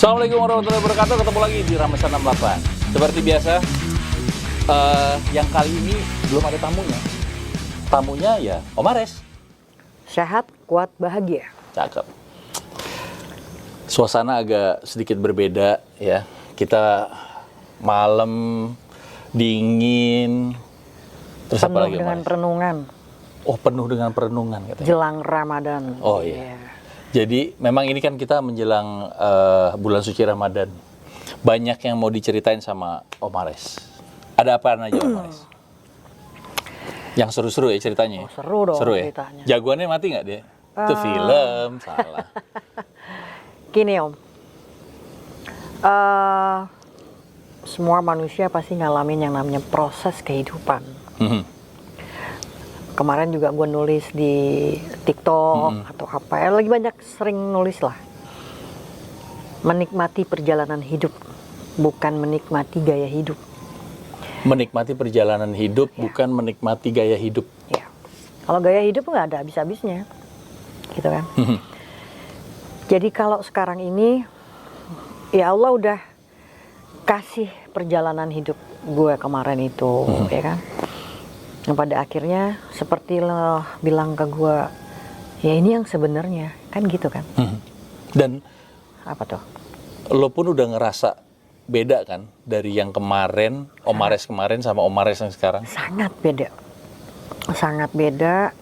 Assalamualaikum warahmatullahi wabarakatuh. Ketemu lagi di Ramesan 68. Seperti biasa, yang kali ini belum ada tamunya. Tamunya ya Om Ares. Sehat, kuat, bahagia. Cakep. Suasana agak sedikit berbeda ya. Kita malam dingin. Terus Penuh apa lagi Om dengan Ares? perenungan. Oh, penuh dengan perenungan katanya. Jelang Ramadan. Oh iya. Jadi memang ini kan kita menjelang bulan suci Ramadan. Banyak yang mau diceritain sama Om Ares. Ada apa aja Om Ares? Yang seru-seru ya ceritanya. Oh, seru dong seru ya? ceritanya. Jagoannya mati nggak dia? Itu film, salah. Gini Om, semua manusia pasti ngalamin yang namanya proses kehidupan. Kemarin juga gue nulis di TikTok atau apa ya, lagi banyak sering nulis lah. Menikmati perjalanan hidup, bukan menikmati gaya hidup. Menikmati perjalanan hidup, bukan menikmati gaya hidup. Ya. Kalau gaya hidup nggak ada habis-habisnya, gitu kan. Jadi kalau sekarang ini, ya Allah udah kasih perjalanan hidup gue kemarin itu, ya kan. Yang pada akhirnya seperti lo bilang ke gue, ya ini yang sebenarnya, kan gitu kan. Dan Apa tuh? lo pun udah ngerasa beda kan dari yang kemarin, Om Ares kemarin sama Om Ares yang sekarang? Sangat beda. Sangat beda.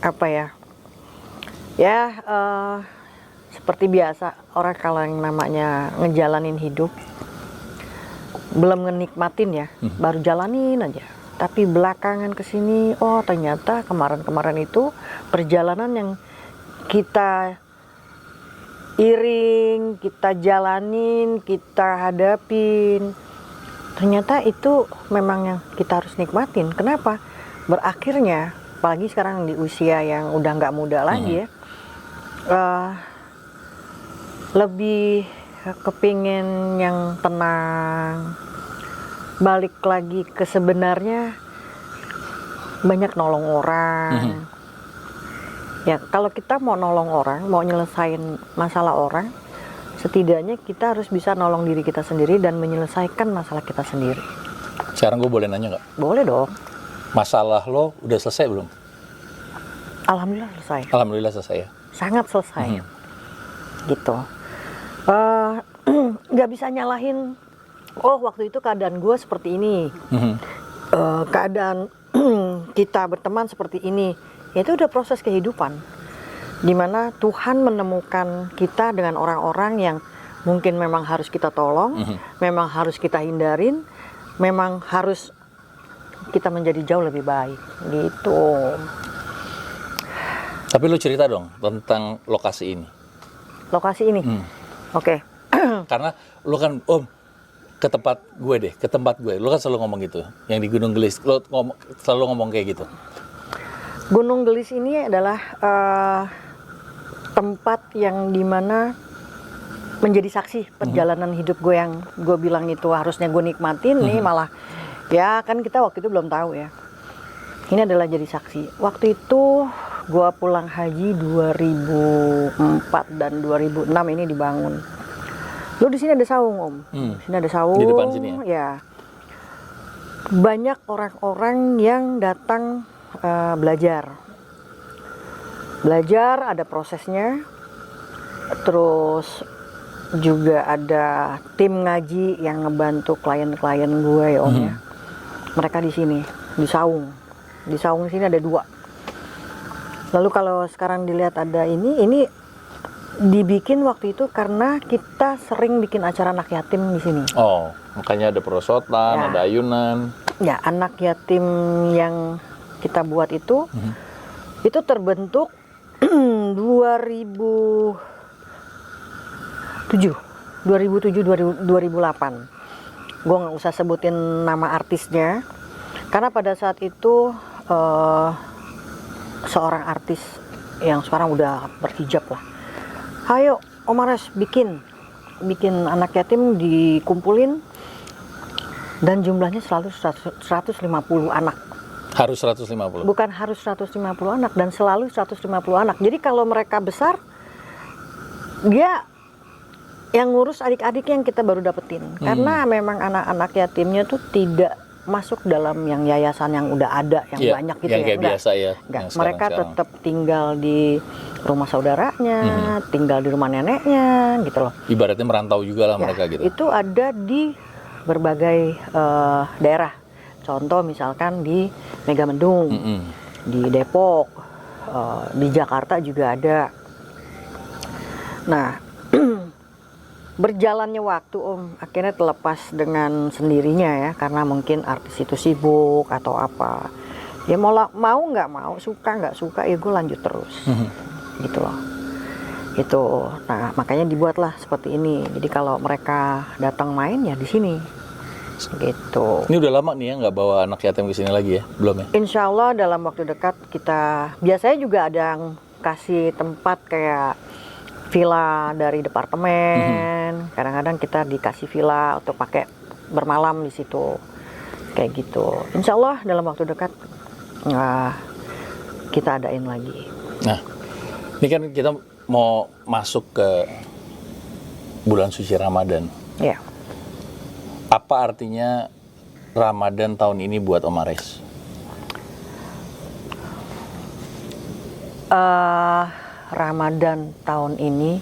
Apa ya? Ya, seperti biasa, orang kalau yang namanya ngejalanin hidup, belum ngenikmatin ya, baru jalanin aja. Tapi belakangan kesini, oh ternyata kemarin-kemarin itu perjalanan yang kita iring, kita jalanin, kita hadapin. Ternyata itu memang yang kita harus nikmatin. Kenapa? Berakhirnya, apalagi sekarang di usia yang udah nggak muda lagi ya, lebih kepingin yang tenang, balik lagi ke sebenarnya, banyak nolong orang. Ya kalau kita mau nolong orang, mau nyelesain masalah orang, setidaknya kita harus bisa nolong diri kita sendiri dan menyelesaikan masalah kita sendiri. Sekarang gue boleh nanya nggak? Boleh dong. Masalah lo udah selesai belum? Alhamdulillah selesai. Alhamdulillah selesai ya. Sangat selesai. Gitu. Nggak bisa nyalahin, oh waktu itu keadaan gue seperti ini, keadaan kita berteman seperti ini. Ya, itu udah proses kehidupan, dimana Tuhan menemukan kita dengan orang-orang yang mungkin memang harus kita tolong, memang harus kita hindarin, memang harus kita menjadi jauh lebih baik gitu. Tapi lu cerita dong tentang lokasi ini. Lokasi ini, oke. Karena lu kan ke tempat gue deh, ke tempat gue. Lu kan selalu ngomong gitu, yang di Gunung Gelis, lu selalu ngomong kayak gitu. Gunung Gelis ini adalah tempat yang dimana menjadi saksi perjalanan hidup gue yang gue bilang itu harusnya gue nikmatin, nih malah ya kan kita waktu itu belum tahu ya. Ini adalah jadi saksi. Waktu itu gue pulang haji 2004 dan 2006 ini dibangun. Lu di sini ada saung Om, di sini ada saung. Di depan sini ya? Ya. Banyak orang-orang yang datang belajar, ada prosesnya, terus juga ada tim ngaji yang ngebantu klien-klien gue ya Om ya. Mereka di sini, di saung sini ada 2. Lalu kalau sekarang dilihat ada ini dibikin waktu itu karena kita sering bikin acara anak yatim di sini. Oh, makanya ada perosotan, Ya. ada ayunan. Ya, anak yatim yang kita buat itu terbentuk 2007 2008. Gue nggak usah sebutin nama artisnya karena pada saat itu seorang artis yang sekarang udah berhijab lah, ayo Om Ares bikin anak yatim, dikumpulin dan jumlahnya selalu 150 anak. Harus 150? Bukan harus 150 anak dan selalu 150 anak. Jadi kalau mereka besar, dia yang ngurus adik-adik yang kita baru dapetin. Karena memang anak-anak yatimnya tuh tidak masuk dalam yang yayasan yang udah ada yang Iya, banyak gitu yang ya. kayak biasa ya, Enggak. yang Mereka sekarang-sekarang. tetap tinggal di rumah saudaranya, tinggal di rumah neneknya gitu loh. Ibaratnya merantau juga lah Ya, mereka gitu. itu ada di berbagai daerah. Contoh misalkan di Megamendung, Mm-mm. di Depok, di Jakarta juga ada. Nah, berjalannya waktu akhirnya terlepas dengan sendirinya ya, karena mungkin artis itu sibuk atau apa. Ya mau nggak mau, suka nggak suka, ya gue lanjut terus, gitu loh. Itu, nah makanya dibuatlah seperti ini. Jadi kalau mereka datang main ya di sini, gitu. Ini udah lama nih ya nggak bawa anak yatim ke sini lagi ya? Belum ya? Insya Allah dalam waktu dekat kita, biasanya juga ada yang kasih tempat kayak villa dari departemen. Kadang-kadang kita dikasih villa untuk pakai bermalam di situ, kayak gitu. Insya Allah dalam waktu dekat kita adain lagi. Nah, ini kan kita mau masuk ke bulan suci Ramadan. Ya, Apa artinya Ramadan tahun ini buat Om Ares? Ramadan tahun ini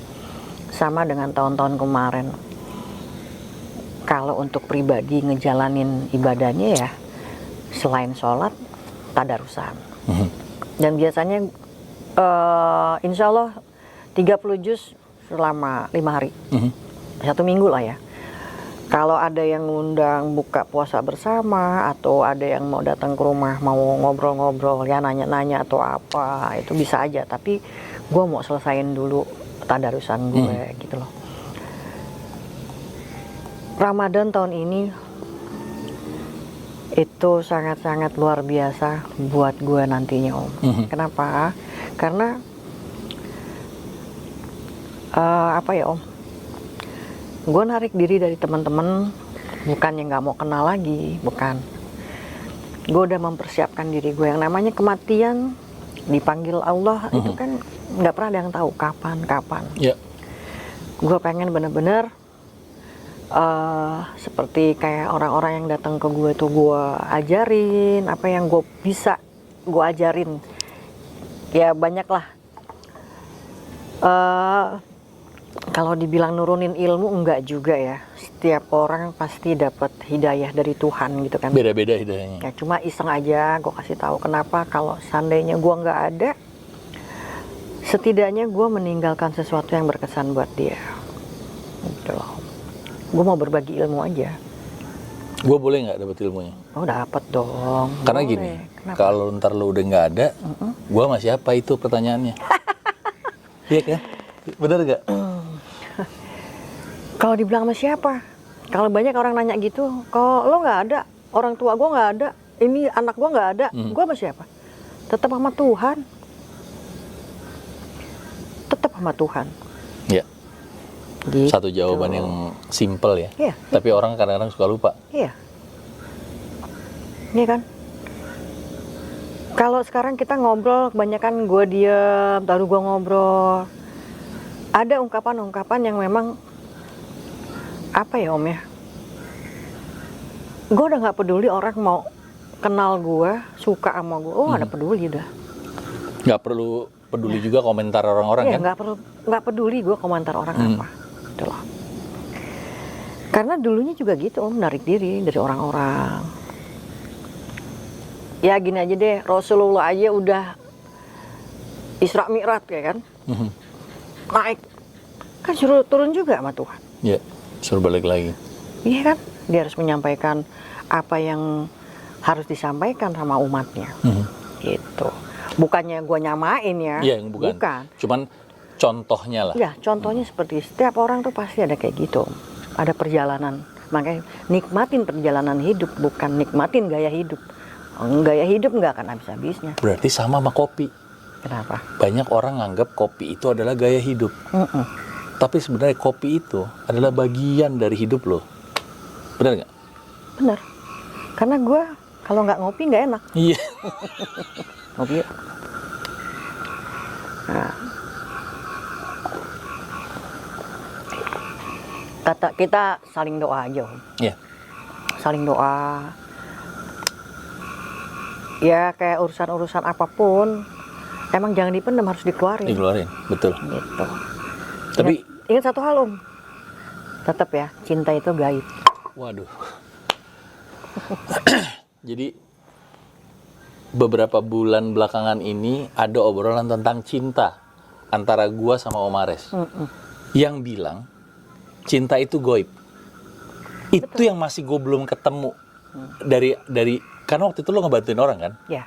sama dengan tahun-tahun kemarin. Kalau untuk pribadi ngejalanin ibadahnya ya selain sholat, tadarusan. Dan biasanya insya Allah 30 juz selama 5 hari. 1 minggu lah ya. Kalau ada yang ngundang buka puasa bersama atau ada yang mau datang ke rumah mau ngobrol-ngobrol ya nanya-nanya atau apa, itu bisa aja. Tapi gue mau selesain dulu tadarusan gue gitu loh. Ramadan tahun ini itu sangat-sangat luar biasa buat gue nantinya Om. Kenapa? Karena apa ya Om? Gue narik diri dari teman-teman, bukannya nggak mau kenal lagi, bukan. Gue udah mempersiapkan diri gue. Yang namanya kematian, dipanggil Allah, itu kan nggak pernah ada yang tahu kapan. Ya. Gue pengen bener-bener seperti kayak orang-orang yang datang ke gue tuh gue ajarin, apa yang gue bisa gue ajarin. Ya banyak lah. Kalau dibilang nurunin ilmu enggak juga ya. Setiap orang pasti dapat hidayah dari Tuhan gitu kan. Beda-beda hidayahnya. Ya cuma iseng aja gue kasih tahu kenapa kalau seandainya gue nggak ada, setidaknya gue meninggalkan sesuatu yang berkesan buat dia. Gitu loh. Gue mau berbagi ilmu aja. Gue boleh nggak dapat ilmunya? Oh dapat dong. Karena Boleh. gini, Kenapa? kalau ntar lu udah nggak ada, gue masih apa itu pertanyaannya? Iya kan? Bener nggak? Kalau dibilang sama siapa? Kalau banyak orang nanya gitu, kalau lo nggak ada, orang tua gue nggak ada, ini anak gue nggak ada, gue sama siapa? Tetap sama Tuhan. Tetap sama Tuhan. Ya. Gitu. Satu jawaban yang simple ya. Iya. Tapi orang kadang-kadang suka lupa. Iya. Iya kan? Kalau sekarang kita ngobrol, kebanyakan gue diem, baru gue ngobrol. Ada ungkapan-ungkapan yang memang apa ya Om ya? Gue udah nggak peduli orang mau kenal gue, suka sama gue, ada peduli udah. Nggak perlu peduli juga komentar orang-orang Iya, kan? nggak peduli gue komentar orang apa, gitu loh. Karena dulunya juga gitu Om, narik diri dari orang-orang. Ya gini aja deh, Rasulullah aja udah Isra Mi'raj ya kan, naik, kan suruh turun juga sama Tuhan. Ya, suruh balik lagi. Iya kan, dia harus menyampaikan apa yang harus disampaikan sama umatnya, gitu. Bukannya gue nyamain ya, Iya, bukan. Cuman contohnya lah. Ya, contohnya seperti setiap orang tuh pasti ada kayak gitu, ada perjalanan. Makanya nikmatin perjalanan hidup, bukan nikmatin gaya hidup. Gaya hidup nggak akan habis-habisnya. Berarti sama kopi. Kenapa? Banyak orang nganggap kopi itu adalah gaya hidup. Tapi sebenarnya kopi itu adalah bagian dari hidup loh. Benar nggak? Bener. Karena gue kalau nggak ngopi nggak enak. Iya. Ngopi yuk. Nah. kita saling doa aja, Om. Iya. Saling doa. Ya kayak urusan-urusan apapun, emang jangan dipendam, harus dikeluarin. Dikeluarin, betul. Gitu. Tapi Ingat satu hal, Om. Tetap ya, cinta itu gaib. waduh. Jadi beberapa bulan belakangan ini ada obrolan tentang cinta antara gua sama Om Ares. Yang bilang cinta itu goib. Itu yang masih gue belum ketemu dari karena waktu itu lo ngebantuin orang kan? Ya.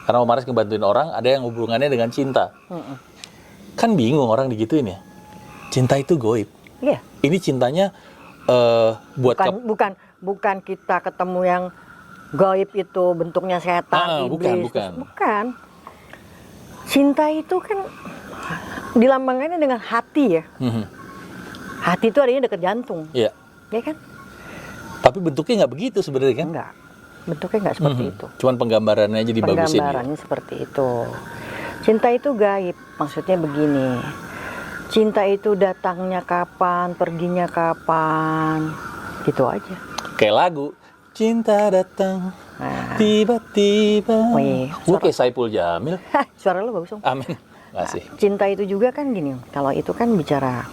Karena Om Ares ngebantuin orang, ada yang hubungannya dengan cinta. Kan bingung orang digituin ya. Cinta itu goib. Iya. Ini cintanya buat Bukan kita ketemu yang gaib itu bentuknya setan, iblis. Bukan. Cinta itu kan dilambangkannya dengan hati ya. Hati itu artinya dekat jantung. Iya. Ya kan? Tapi bentuknya nggak begitu sebenarnya kan? Enggak. Bentuknya enggak seperti itu. Cuman penggambarannya aja dibagusin. Penggambarannya seperti itu. Cinta itu gaib. Maksudnya begini. Cinta itu datangnya kapan, perginya kapan. Gitu aja. Kayak lagu. Cinta datang Nah. tiba-tiba. Wih, Gue kayak Saipul Jamil. Suara lo bagus, Om. Amin. Makasih. Cinta itu juga kan gini. Kalau itu kan bicara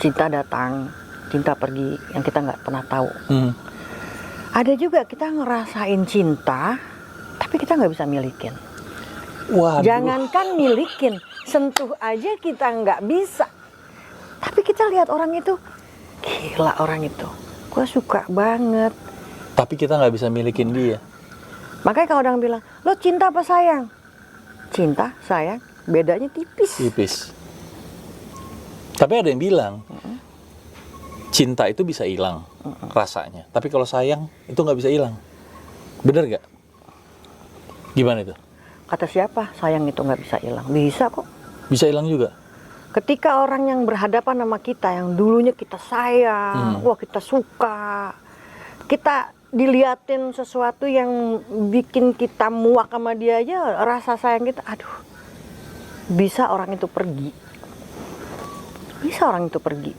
cinta datang, cinta pergi yang kita nggak pernah tahu. Ada juga kita ngerasain cinta, tapi kita nggak bisa milikin. Waduh. Jangankan milikin, sentuh aja kita nggak bisa. Tapi kita lihat orang itu, gila orang itu, gue suka banget. Tapi kita nggak bisa milikin dia. Makanya kalau orang bilang, lo cinta apa sayang? Cinta, sayang, bedanya tipis. Tipis. Tapi ada yang bilang, cinta itu bisa hilang rasanya. Tapi kalau sayang, itu nggak bisa hilang. Bener nggak? Gimana itu? Kata siapa? Sayang itu nggak bisa hilang. Bisa kok. Bisa hilang juga? Ketika orang yang berhadapan sama kita, yang dulunya kita sayang, wah kita suka, kita diliatin sesuatu yang bikin kita muak sama dia aja, rasa sayang kita, aduh, bisa orang itu pergi. Bisa orang itu pergi.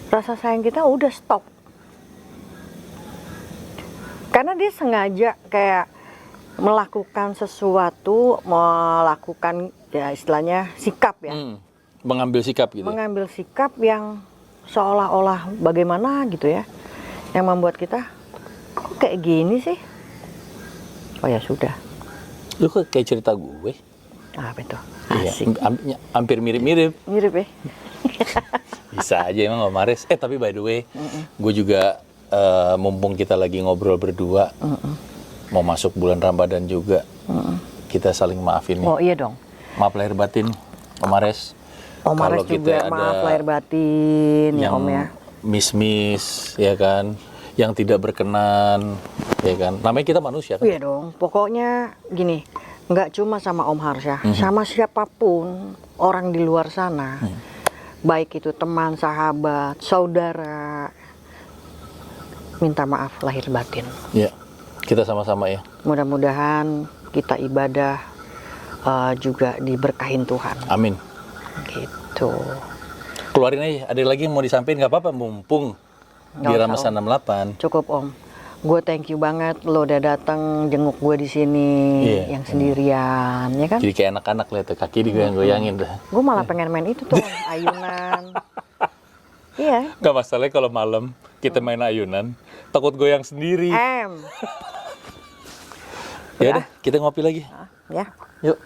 Rasa sayang kita udah stop. Karena dia sengaja kayak melakukan sesuatu, melakukan ya istilahnya sikap ya. Mengambil sikap gitu. Mengambil sikap yang seolah-olah bagaimana gitu ya. Yang membuat kita kok kayak gini sih? Oh ya sudah. Lu kok kayak cerita gue? Apa itu? Iya, Asik. hampir mirip-mirip. Mirip ya? Bisa aja emang Om Ares. Tapi by the way, gue juga mumpung kita lagi ngobrol berdua, mau masuk bulan Ramadan juga, kita saling maafin nih. Oh iya dong. Maaf lahir batin, Om Ares. Om Ares Kalau kita juga ada maaf lahir batin ya yang Om ya. miss-miss, ya kan, yang tidak berkenan, ya kan. Namanya kita manusia kan. Iya dong. Pokoknya gini, nggak cuma sama Om Harsha, sama siapapun orang di luar sana, baik itu teman, sahabat, saudara, minta maaf lahir batin. Iya, kita sama-sama ya. Mudah-mudahan kita ibadah juga diberkahin Tuhan. Amin. Gitu. Keluarin aja. Ada lagi yang mau disampaikan? Nggak apa-apa, mumpung Nggak di usah, Ramasan 68. Cukup Om. Gue thank you banget lo udah datang jenguk gue di sini yang sendirian, ya kan? Jadi kayak anak-anak lihat tuh, kaki digoyang-goyangin dah. Gue malah pengen main itu tuh, ayunan. Iya. Nggak masalahnya kalau malam kita main ayunan, takut goyang sendiri. Ya Ya udah, kita ngopi lagi. ya. Yuk.